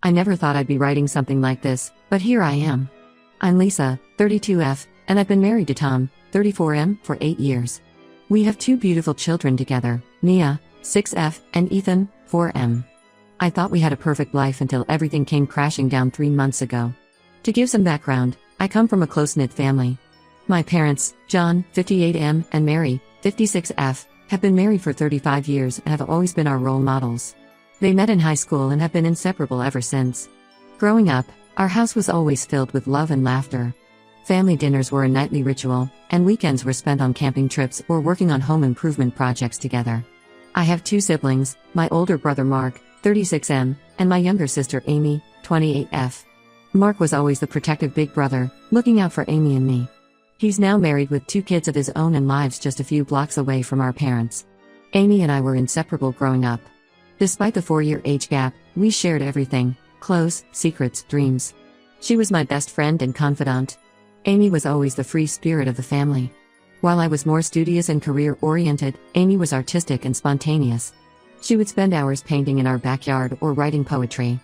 I never thought I'd be writing something like this, but here I am. I'm Lisa, 32F, and I've been married to Tom, 34M, for 8 years. We have 2 beautiful children together, Mia, 6F, and Ethan, 4M. I thought we had a perfect life until everything came crashing down 3 months ago. To give some background, I come from a close-knit family. My parents, John, 58M, and Mary, 56F, have been married for 35 years and have always been our role models. They met in high school and have been inseparable ever since. Growing up, our house was always filled with love and laughter. Family dinners were a nightly ritual, and weekends were spent on camping trips or working on home improvement projects together. I have 2 siblings, my older brother Mark, 36M, and my younger sister Amy, 28F. Mark was always the protective big brother, looking out for Amy and me. He's now married with 2 kids of his own and lives just a few blocks away from our parents. Amy and I were inseparable growing up. Despite the 4-year age gap, we shared everything: clothes, secrets, dreams. She was my best friend and confidant. Amy was always the free spirit of the family. While I was more studious and career-oriented, Amy was artistic and spontaneous. She would spend hours painting in our backyard or writing poetry.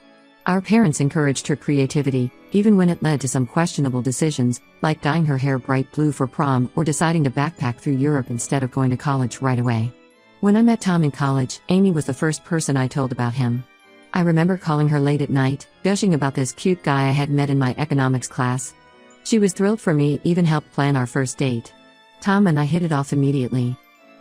Our parents encouraged her creativity, even when it led to some questionable decisions, like dyeing her hair bright blue for prom or deciding to backpack through Europe instead of going to college right away. When I met Tom in college, Amy was the first person I told about him. I remember calling her late at night, gushing about this cute guy I had met in my economics class. She was thrilled for me, even helped plan our first date. Tom and I hit it off immediately.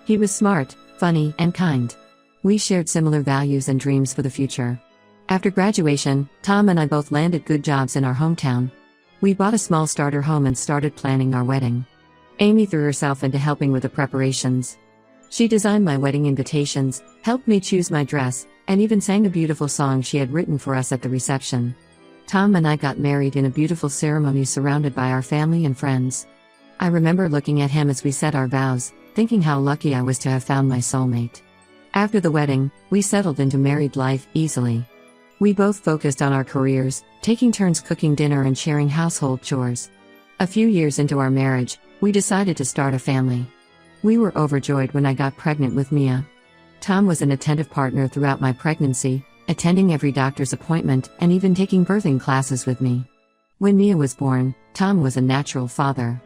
He was smart, funny, and kind. We shared similar values and dreams for the future. After graduation, Tom and I both landed good jobs in our hometown. We bought a small starter home and started planning our wedding. Amy threw herself into helping with the preparations. She designed my wedding invitations, helped me choose my dress, and even sang a beautiful song she had written for us at the reception. Tom and I got married in a beautiful ceremony surrounded by our family and friends. I remember looking at him as we said our vows, thinking how lucky I was to have found my soulmate. After the wedding, we settled into married life easily. We both focused on our careers, taking turns cooking dinner and sharing household chores. A few years into our marriage, we decided to start a family. We were overjoyed when I got pregnant with Mia. Tom was an attentive partner throughout my pregnancy, attending every doctor's appointment and even taking birthing classes with me. When Mia was born, Tom was a natural father.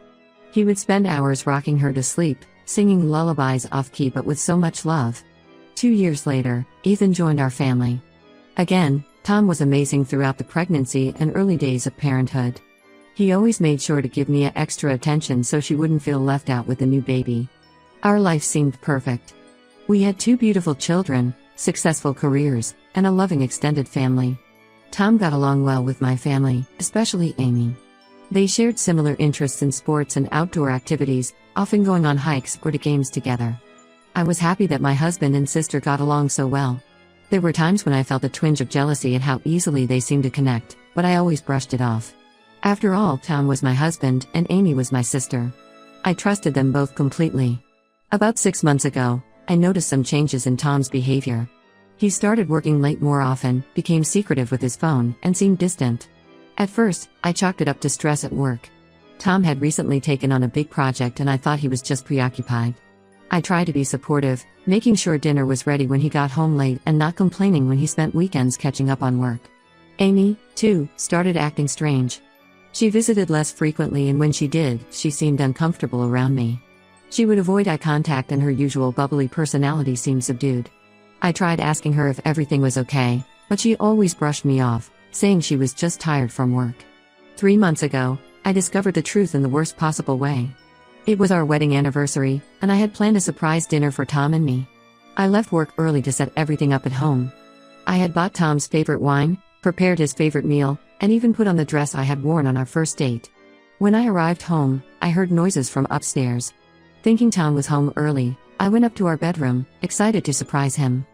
He would spend hours rocking her to sleep, singing lullabies off-key but with so much love. 2 years later, Ethan joined our family. Again, Tom was amazing throughout the pregnancy and early days of parenthood. He always made sure to give Mia extra attention so she wouldn't feel left out with the new baby. Our life seemed perfect. We had 2 beautiful children, successful careers, and a loving extended family. Tom got along well with my family, especially Amy. They shared similar interests in sports and outdoor activities, often going on hikes or to games together. I was happy that my husband and sister got along so well. There were times when I felt a twinge of jealousy at how easily they seemed to connect, but I always brushed it off. After all, Tom was my husband and Amy was my sister. I trusted them both completely. About 6 months ago, I noticed some changes in Tom's behavior. He started working late more often, became secretive with his phone, and seemed distant. At first, I chalked it up to stress at work. Tom had recently taken on a big project and I thought he was just preoccupied. I tried to be supportive, making sure dinner was ready when he got home late and not complaining when he spent weekends catching up on work. Amy, too, started acting strange. She visited less frequently and when she did, she seemed uncomfortable around me. She would avoid eye contact and her usual bubbly personality seemed subdued. I tried asking her if everything was okay, but she always brushed me off, saying she was just tired from work. 3 months ago, I discovered the truth in the worst possible way. It was our wedding anniversary, and I had planned a surprise dinner for Tom and me. I left work early to set everything up at home. I had bought Tom's favorite wine, prepared his favorite meal, and even put on the dress I had worn on our first date. When I arrived home, I heard noises from upstairs. Thinking Tom was home early, I went up to our bedroom, excited to surprise him.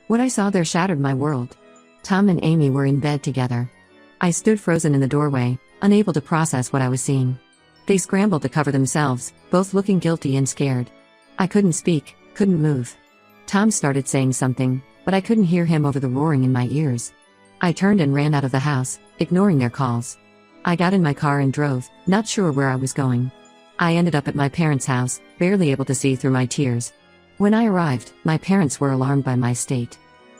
What I saw there shattered my world. Tom and Amy were in bed together. I stood frozen in the doorway, unable to process what I was seeing. They scrambled to cover themselves, both looking guilty and scared. I couldn't speak, couldn't move. Tom started saying something, but I couldn't hear him over the roaring in my ears. I turned and ran out of the house, ignoring their calls. I got in my car and drove, not sure where I was going. I ended up at my parents' house, barely able to see through my tears. When I arrived, my parents were alarmed by my state.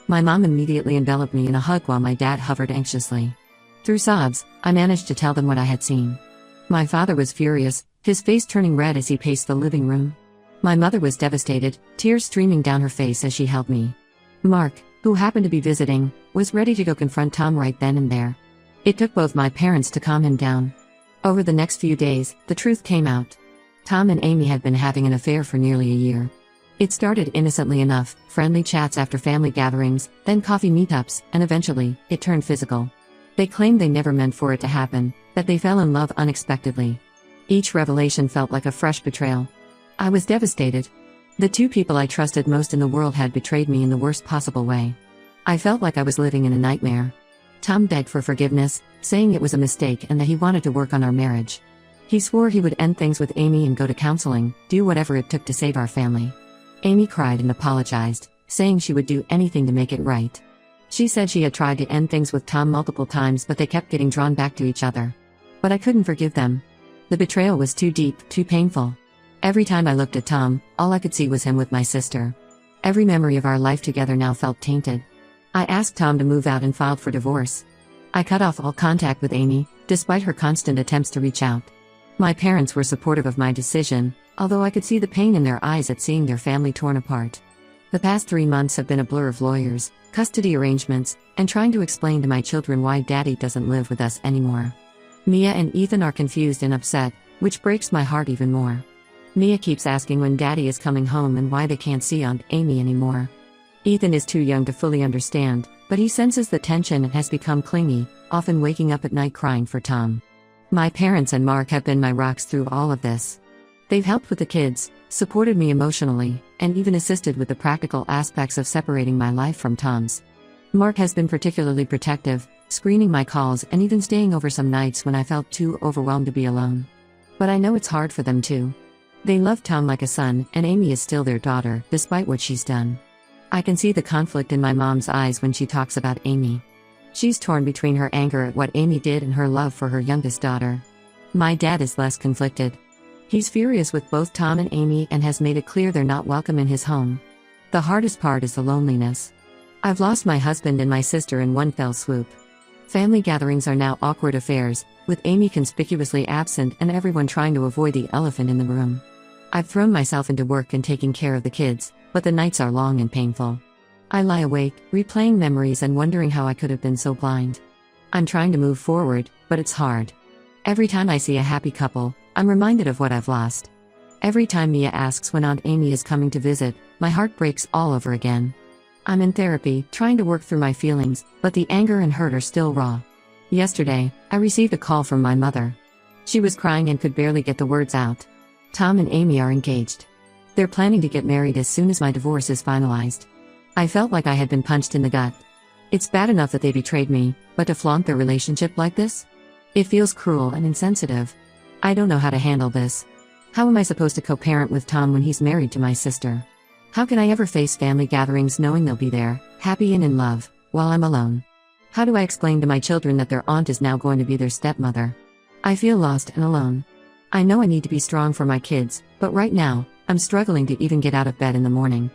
My mom immediately enveloped me in a hug while my dad hovered anxiously. Through sobs, I managed to tell them what I had seen. My father was furious, his face turning red as he paced the living room. My mother was devastated, tears streaming down her face as she held me. Mark, who happened to be visiting, was ready to go confront Tom right then and there. It took both my parents to calm him down. Over the next few days, the truth came out. Tom and Amy had been having an affair for nearly a year. It started innocently enough, friendly chats after family gatherings, then coffee meetups, and eventually, it turned physical. They claimed they never meant for it to happen, that they fell in love unexpectedly. Each revelation felt like a fresh betrayal. I was devastated. The two people I trusted most in the world had betrayed me in the worst possible way. I felt like I was living in a nightmare. Tom begged for forgiveness, saying it was a mistake and that he wanted to work on our marriage. He swore he would end things with Amy and go to counseling, do whatever it took to save our family. Amy cried and apologized, saying she would do anything to make it right. She said she had tried to end things with Tom multiple times, but they kept getting drawn back to each other. But I couldn't forgive them. The betrayal was too deep, too painful. Every time I looked at Tom, all I could see was him with my sister. Every memory of our life together now felt tainted. I asked Tom to move out and filed for divorce. I cut off all contact with Amy, despite her constant attempts to reach out. My parents were supportive of my decision, although I could see the pain in their eyes at seeing their family torn apart. The past 3 months have been a blur of lawyers, custody arrangements, and trying to explain to my children why Daddy doesn't live with us anymore. Mia and Ethan are confused and upset, which breaks my heart even more. Mia keeps asking when Daddy is coming home and why they can't see Aunt Amy anymore. Ethan is too young to fully understand, but he senses the tension and has become clingy, often waking up at night crying for Tom. My parents and Mark have been my rocks through all of this. They've helped with the kids, supported me emotionally, and even assisted with the practical aspects of separating my life from Tom's. Mark has been particularly protective, screening my calls and even staying over some nights when I felt too overwhelmed to be alone. But I know it's hard for them too. They love Tom like a son, and Amy is still their daughter, despite what she's done. I can see the conflict in my mom's eyes when she talks about Amy. She's torn between her anger at what Amy did and her love for her youngest daughter. My dad is less conflicted. He's furious with both Tom and Amy and has made it clear they're not welcome in his home. The hardest part is the loneliness. I've lost my husband and my sister in one fell swoop. Family gatherings are now awkward affairs, with Amy conspicuously absent and everyone trying to avoid the elephant in the room. I've thrown myself into work and taking care of the kids, but the nights are long and painful. I lie awake, replaying memories and wondering how I could have been so blind. I'm trying to move forward, but it's hard. Every time I see a happy couple, I'm reminded of what I've lost. Every time Mia asks when Aunt Amy is coming to visit, my heart breaks all over again. I'm in therapy, trying to work through my feelings, but the anger and hurt are still raw. Yesterday, I received a call from my mother. She was crying and could barely get the words out. Tom and Amy are engaged. They're planning to get married as soon as my divorce is finalized. I felt like I had been punched in the gut. It's bad enough that they betrayed me, but to flaunt their relationship like this? It feels cruel and insensitive. I don't know how to handle this. How am I supposed to co-parent with Tom when he's married to my sister? How can I ever face family gatherings knowing they'll be there, happy and in love, while I'm alone? How do I explain to my children that their aunt is now going to be their stepmother? I feel lost and alone. I know I need to be strong for my kids, but right now, I'm struggling to even get out of bed in the morning.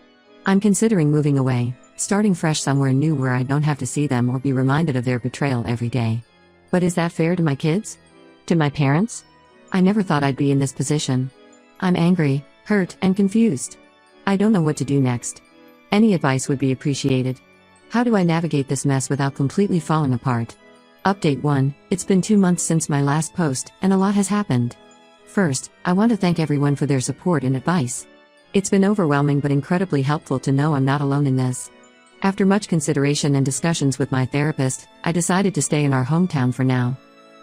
I'm considering moving away, starting fresh somewhere new where I don't have to see them or be reminded of their betrayal every day. But is that fair to my kids? To my parents? I never thought I'd be in this position. I'm angry, hurt, and confused. I don't know what to do next. Any advice would be appreciated. How do I navigate this mess without completely falling apart? Update 1, it's been 2 months since my last post, and a lot has happened. First, I want to thank everyone for their support and advice. It's been overwhelming but incredibly helpful to know I'm not alone in this. After much consideration and discussions with my therapist, I decided to stay in our hometown for now.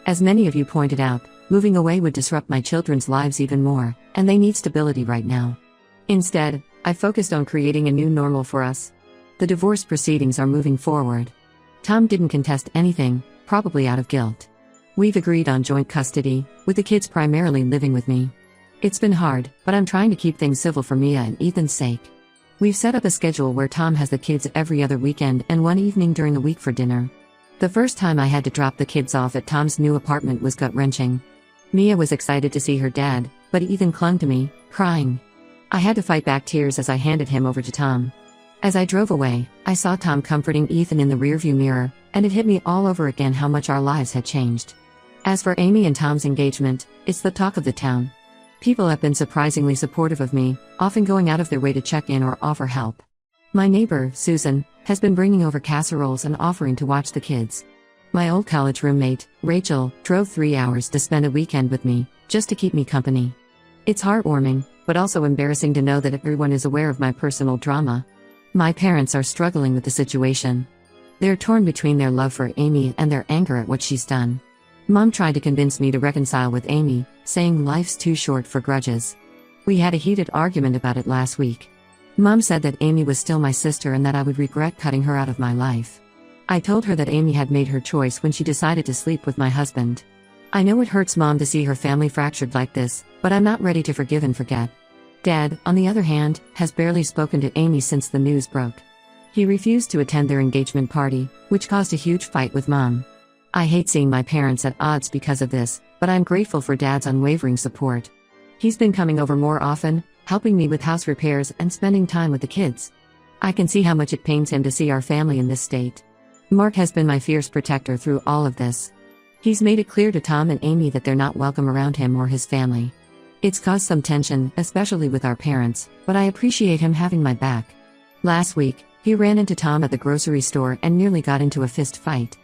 As many of you pointed out, moving away would disrupt my children's lives even more, and they need stability right now. Instead, I focused on creating a new normal for us. The divorce proceedings are moving forward. Tom didn't contest anything, probably out of guilt. We've agreed on joint custody, with the kids primarily living with me. It's been hard, but I'm trying to keep things civil for Mia and Ethan's sake. We've set up a schedule where Tom has the kids every other weekend and one evening during the week for dinner. The first time I had to drop the kids off at Tom's new apartment was gut-wrenching. Mia was excited to see her dad, but Ethan clung to me, crying. I had to fight back tears as I handed him over to Tom. As I drove away, I saw Tom comforting Ethan in the rearview mirror, and it hit me all over again how much our lives had changed. As for Amy and Tom's engagement, it's the talk of the town. People have been surprisingly supportive of me, often going out of their way to check in or offer help. My neighbor, Susan, has been bringing over casseroles and offering to watch the kids. My old college roommate, Rachel, drove 3 hours to spend a weekend with me, just to keep me company. It's heartwarming, but also embarrassing to know that everyone is aware of my personal drama. My parents are struggling with the situation. They're torn between their love for Amy and their anger at what she's done. Mom tried to convince me to reconcile with Amy, saying life's too short for grudges. We had a heated argument about it last week. Mom said that Amy was still my sister and that I would regret cutting her out of my life. I told her that Amy had made her choice when she decided to sleep with my husband. I know it hurts Mom to see her family fractured like this, but I'm not ready to forgive and forget. Dad, on the other hand, has barely spoken to Amy since the news broke. He refused to attend their engagement party, which caused a huge fight with Mom. I hate seeing my parents at odds because of this, but I'm grateful for Dad's unwavering support. He's been coming over more often, helping me with house repairs and spending time with the kids. I can see how much it pains him to see our family in this state. Mark has been my fierce protector through all of this. He's made it clear to Tom and Amy that they're not welcome around him or his family. It's caused some tension, especially with our parents, but I appreciate him having my back. Last week, he ran into Tom at the grocery store and nearly got into a fist fight.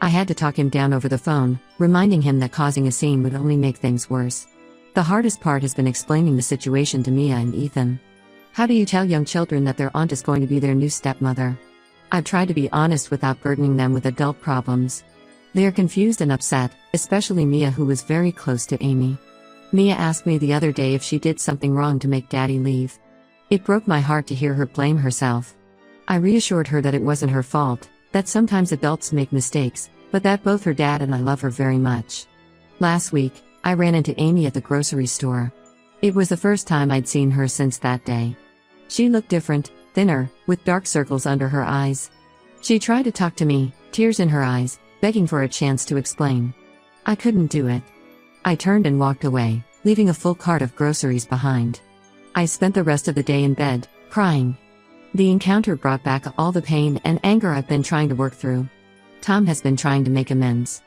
I had to talk him down over the phone, reminding him that causing a scene would only make things worse. The hardest part has been explaining the situation to Mia and Ethan. How do you tell young children that their aunt is going to be their new stepmother? I've tried to be honest without burdening them with adult problems. They are confused and upset, especially Mia, who was very close to Amy. Mia asked me the other day if she did something wrong to make Daddy leave. It broke my heart to hear her blame herself. I reassured her that it wasn't her fault, that sometimes adults make mistakes, but that both her dad and I love her very much. Last week, I ran into Amy at the grocery store. It was the first time I'd seen her since that day. She looked different, thinner, with dark circles under her eyes. She tried to talk to me, tears in her eyes, begging for a chance to explain. I couldn't do it. I turned and walked away, leaving a full cart of groceries behind. I spent the rest of the day in bed, crying. The encounter brought back all the pain and anger I've been trying to work through. Tom has been trying to make amends.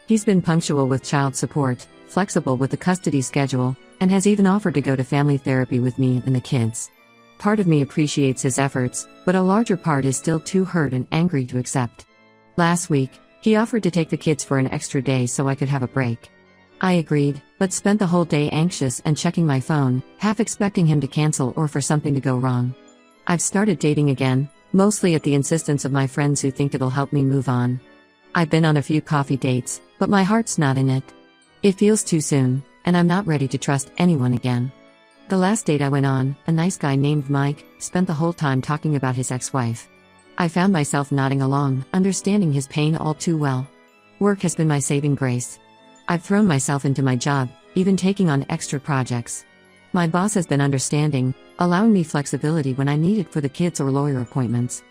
He's been punctual with child support, flexible with the custody schedule, and has even offered to go to family therapy with me and the kids. Part of me appreciates his efforts, but a larger part is still too hurt and angry to accept. Last week, he offered to take the kids for an extra day so I could have a break. I agreed, but spent the whole day anxious and checking my phone, half expecting him to cancel or for something to go wrong. I've started dating again, mostly at the insistence of my friends who think it'll help me move on. I've been on a few coffee dates, but my heart's not in it. It feels too soon, and I'm not ready to trust anyone again. The last date I went on, a nice guy named Mike, spent the whole time talking about his ex-wife. I found myself nodding along, understanding his pain all too well. Work has been my saving grace. I've thrown myself into my job, even taking on extra projects. My boss has been understanding, allowing me flexibility when I need it for the kids or lawyer appointments.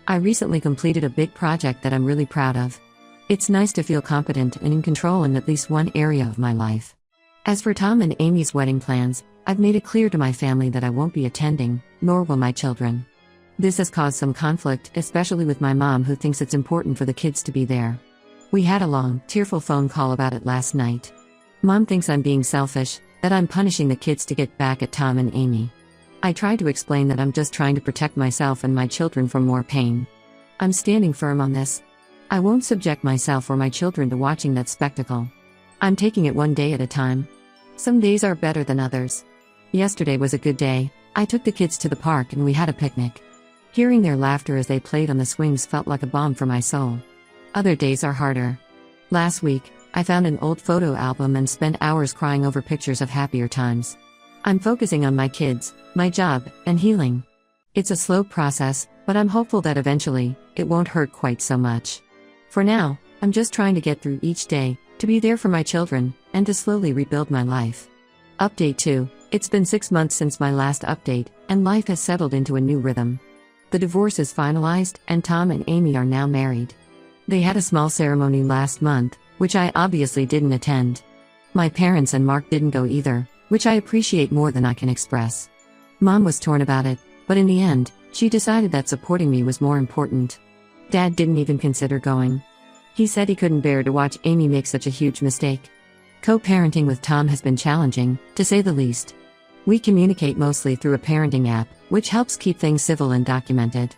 I recently completed a big project that I'm really proud of. It's nice to feel competent and in control in at least one area of my life. As for Tom and Amy's wedding plans, I've made it clear to my family that I won't be attending, nor will my children. This has caused some conflict, especially with my mom, who thinks it's important for the kids to be there. We had a long, tearful phone call about it last night. Mom thinks I'm being selfish, that I'm punishing the kids to get back at Tom and Amy. I tried to explain that I'm just trying to protect myself and my children from more pain. I'm standing firm on this. I won't subject myself or my children to watching that spectacle. I'm taking it one day at a time. Some days are better than others. Yesterday was a good day. I took the kids to the park and we had a picnic. Hearing their laughter as they played on the swings felt like a balm for my soul. Other days are harder. Last week, I found an old photo album and spent hours crying over pictures of happier times. I'm focusing on my kids, my job, and healing. It's a slow process, but I'm hopeful that eventually, it won't hurt quite so much. For now, I'm just trying to get through each day, to be there for my children, and to slowly rebuild my life. Update 2. It's been 6 months since my last update, and life has settled into a new rhythm. The divorce is finalized, and Tom and Amy are now married. They had a small ceremony last month, which I obviously didn't attend. My parents and Mark didn't go either, which I appreciate more than I can express. Mom was torn about it, but in the end, She decided that supporting me was more important. Dad didn't even consider going. He said he couldn't bear to watch Amy make such a huge mistake. Co-parenting with Tom has been challenging, to say the least. We communicate mostly through a parenting app, which helps keep things civil and documented.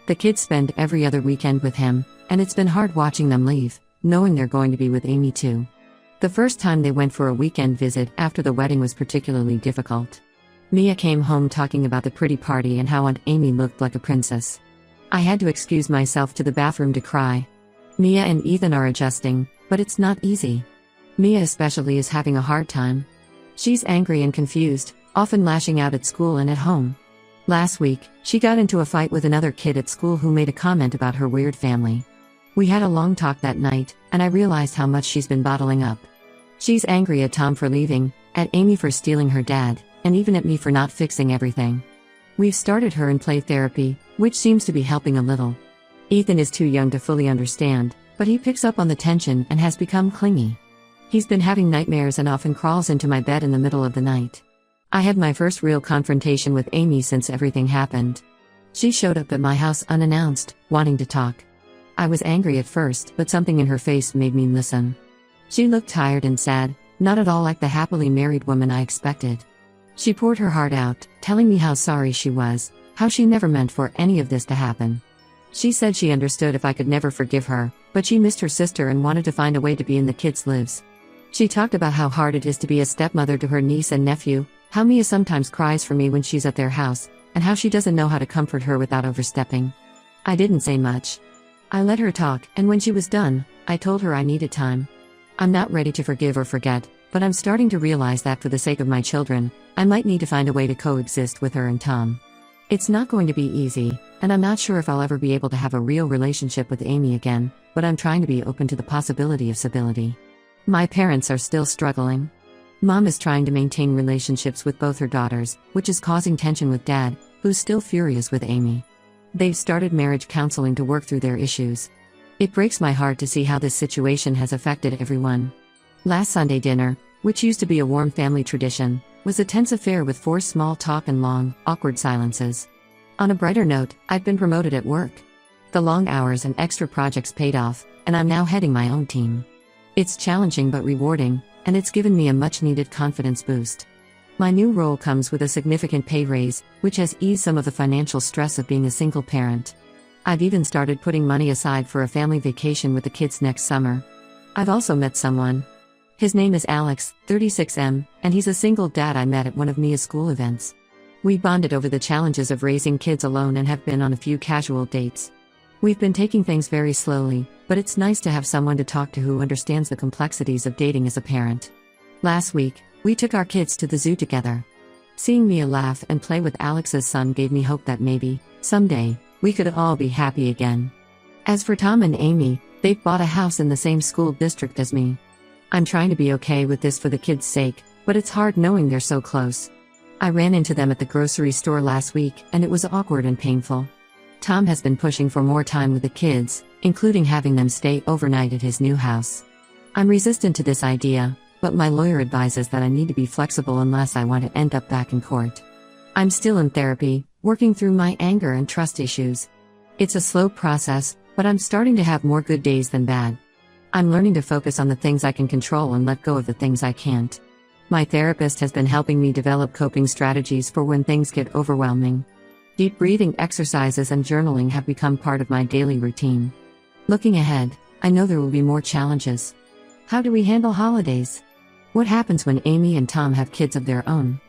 The kids spend every other weekend with him, and it's been hard watching them leave, knowing they're going to be with Amy too. The first time they went for a weekend visit after the wedding was particularly difficult. Mia came home talking about the pretty party and how Aunt Amy looked like a princess. I had to excuse myself to the bathroom to cry. Mia and Ethan are adjusting, but it's not easy. Mia especially is having a hard time. She's angry and confused, often lashing out at school and at home. Last week, she got into a fight with another kid at school who made a comment about her weird family. We had a long talk that night, and I realized how much she's been bottling up. She's angry at Tom for leaving, at Amy for stealing her dad, and even at me for not fixing everything. We've started her in play therapy, which seems to be helping a little. Ethan is too young to fully understand, but he picks up on the tension and has become clingy. He's been having nightmares and often crawls into my bed in the middle of the night. I had my first real confrontation with Amy since everything happened. She showed up at my house unannounced, wanting to talk. I was angry at first, but something in her face made me listen. She looked tired and sad, not at all like the happily married woman I expected. She poured her heart out, telling me how sorry she was, how she never meant for any of this to happen. She said she understood if I could never forgive her, but she missed her sister and wanted to find a way to be in the kids' lives. She talked about how hard it is to be a stepmother to her niece and nephew, how Mia sometimes cries for me when she's at their house, and how she doesn't know how to comfort her without overstepping. I didn't say much. I let her talk, and when she was done, I told her I needed time. I'm not ready to forgive or forget, but I'm starting to realize that for the sake of my children, I might need to find a way to coexist with her and Tom. It's not going to be easy, and I'm not sure if I'll ever be able to have a real relationship with Amy again, but I'm trying to be open to the possibility of stability. My parents are still struggling. Mom is trying to maintain relationships with both her daughters, which is causing tension with Dad, who's still furious with Amy. They've started marriage counseling to work through their issues. It breaks my heart to see how this situation has affected everyone. Last Sunday dinner, which used to be a warm family tradition, was a tense affair with forced small talk and long, awkward silences. On a brighter note, I've been promoted at work. The long hours and extra projects paid off, and I'm now heading my own team. It's challenging but rewarding, and it's given me a much-needed confidence boost. My new role comes with a significant pay raise, which has eased some of the financial stress of being a single parent. I've even started putting money aside for a family vacation with the kids next summer. I've also met someone. His name is Alex, 36M, and he's a single dad I met at one of Mia's school events. We bonded over the challenges of raising kids alone and have been on a few casual dates. We've been taking things very slowly, but it's nice to have someone to talk to who understands the complexities of dating as a parent. Last week, we took our kids to the zoo together. Seeing Mia laugh and play with Alex's son gave me hope that maybe, someday, we could all be happy again. As for Tom and Amy, they've bought a house in the same school district as me. I'm trying to be okay with this for the kids' sake, but it's hard knowing they're so close. I ran into them at the grocery store last week, and it was awkward and painful. Tom has been pushing for more time with the kids, including having them stay overnight at his new house. I'm resistant to this idea, but my lawyer advises that I need to be flexible unless I want to end up back in court. I'm still in therapy, working through my anger and trust issues. It's a slow process, but I'm starting to have more good days than bad. I'm learning to focus on the things I can control and let go of the things I can't. My therapist has been helping me develop coping strategies for when things get overwhelming. Deep breathing exercises and journaling have become part of my daily routine. Looking ahead, I know there will be more challenges. How do we handle holidays? What happens when Amy and Tom have kids of their own?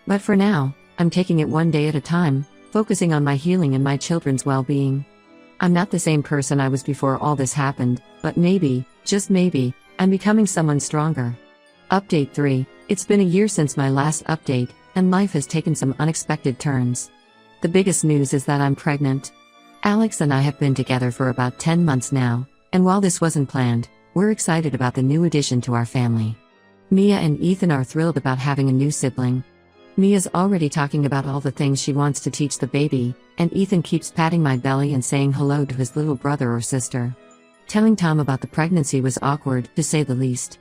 But for now, I'm taking it one day at a time, focusing on my healing and my children's well-being. I'm not the same person I was before all this happened, but maybe, just maybe, I'm becoming someone stronger. Update 3. It's been a year since my last update, and life has taken some unexpected turns. The biggest news is that I'm pregnant. Alex and I have been together for about 10 months now, and while this wasn't planned, we're excited about the new addition to our family. Mia and Ethan are thrilled about having a new sibling. Mia's already talking about all the things she wants to teach the baby, and Ethan keeps patting my belly and saying hello to his little brother or sister. Telling Tom about the pregnancy was awkward, to say the least.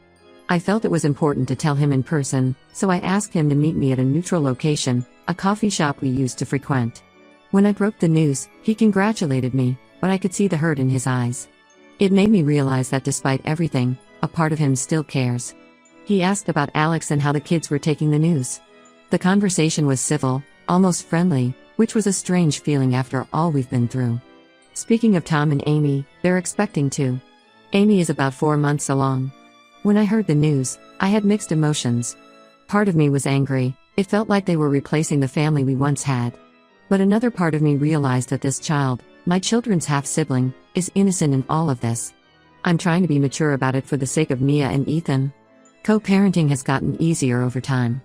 I felt it was important to tell him in person, so I asked him to meet me at a neutral location, a coffee shop we used to frequent. When I broke the news, he congratulated me, but I could see the hurt in his eyes. It made me realize that despite everything, a part of him still cares. He asked about Alex and how the kids were taking the news. The conversation was civil, almost friendly, which was a strange feeling after all we've been through. Speaking of Tom and Amy, they're expecting too. Amy is about 4 months along. When I heard the news, I had mixed emotions. Part of me was angry, it felt like they were replacing the family we once had. But another part of me realized that this child, my children's half-sibling, is innocent in all of this. I'm trying to be mature about it for the sake of Mia and Ethan. Co-parenting has gotten easier over time.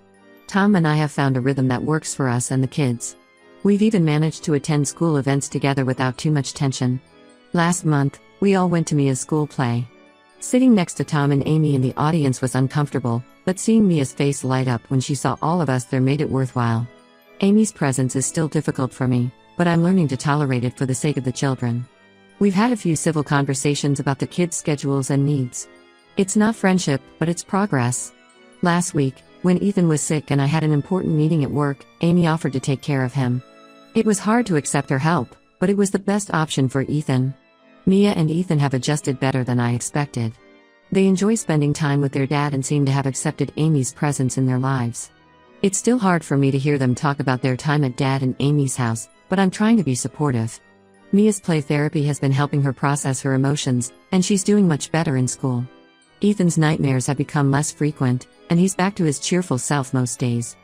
Tom and I have found a rhythm that works for us and the kids. We've even managed to attend school events together without too much tension. Last month, we all went to Mia's school play. Sitting next to Tom and Amy in the audience was uncomfortable, but seeing Mia's face light up when she saw all of us there made it worthwhile. Amy's presence is still difficult for me, but I'm learning to tolerate it for the sake of the children. We've had a few civil conversations about the kids' schedules and needs. It's not friendship, but it's progress. Last week, when Ethan was sick and I had an important meeting at work, Amy offered to take care of him. It was hard to accept her help, but it was the best option for Ethan. Mia and Ethan have adjusted better than I expected. They enjoy spending time with their dad and seem to have accepted Amy's presence in their lives. It's still hard for me to hear them talk about their time at Dad and Amy's house, but I'm trying to be supportive. Mia's play therapy has been helping her process her emotions, and she's doing much better in school. Ethan's nightmares have become less frequent, and he's back to his cheerful self most days.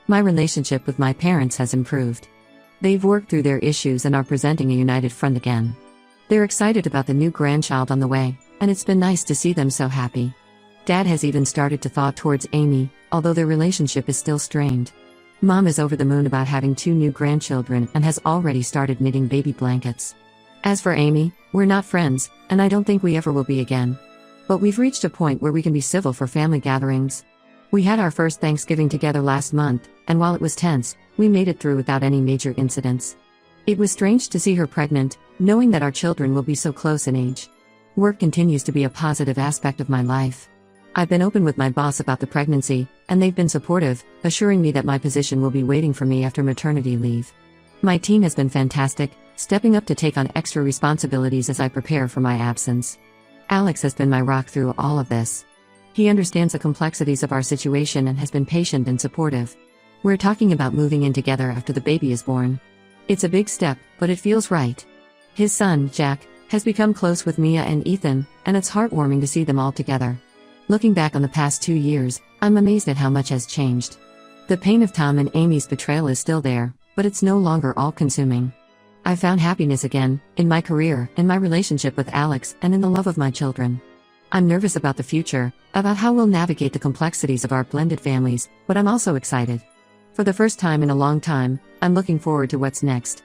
My relationship with my parents has improved. They've worked through their issues and are presenting a united front again. They're excited about the new grandchild on the way, and it's been nice to see them so happy. Dad has even started to thaw towards Amy, although their relationship is still strained. Mom is over the moon about having 2 new grandchildren and has already started knitting baby blankets. As for Amy, we're not friends, and I don't think we ever will be again. But we've reached a point where we can be civil for family gatherings. We had our first Thanksgiving together last month, and while it was tense, we made it through without any major incidents. It was strange to see her pregnant, knowing that our children will be so close in age. Work continues to be a positive aspect of my life. I've been open with my boss about the pregnancy, and they've been supportive, assuring me that my position will be waiting for me after maternity leave. My team has been fantastic, stepping up to take on extra responsibilities as I prepare for my absence. Alex has been my rock through all of this. He understands the complexities of our situation and has been patient and supportive. We're talking about moving in together after the baby is born. It's a big step, but it feels right. His son, Jack, has become close with Mia and Ethan, and it's heartwarming to see them all together. Looking back on the past 2 years, I'm amazed at how much has changed. The pain of Tom and Amy's betrayal is still there, but it's no longer all-consuming. I've found happiness again, in my career, in my relationship with Alex, and in the love of my children. I'm nervous about the future, about how we'll navigate the complexities of our blended families, but I'm also excited. For the first time in a long time, I'm looking forward to what's next.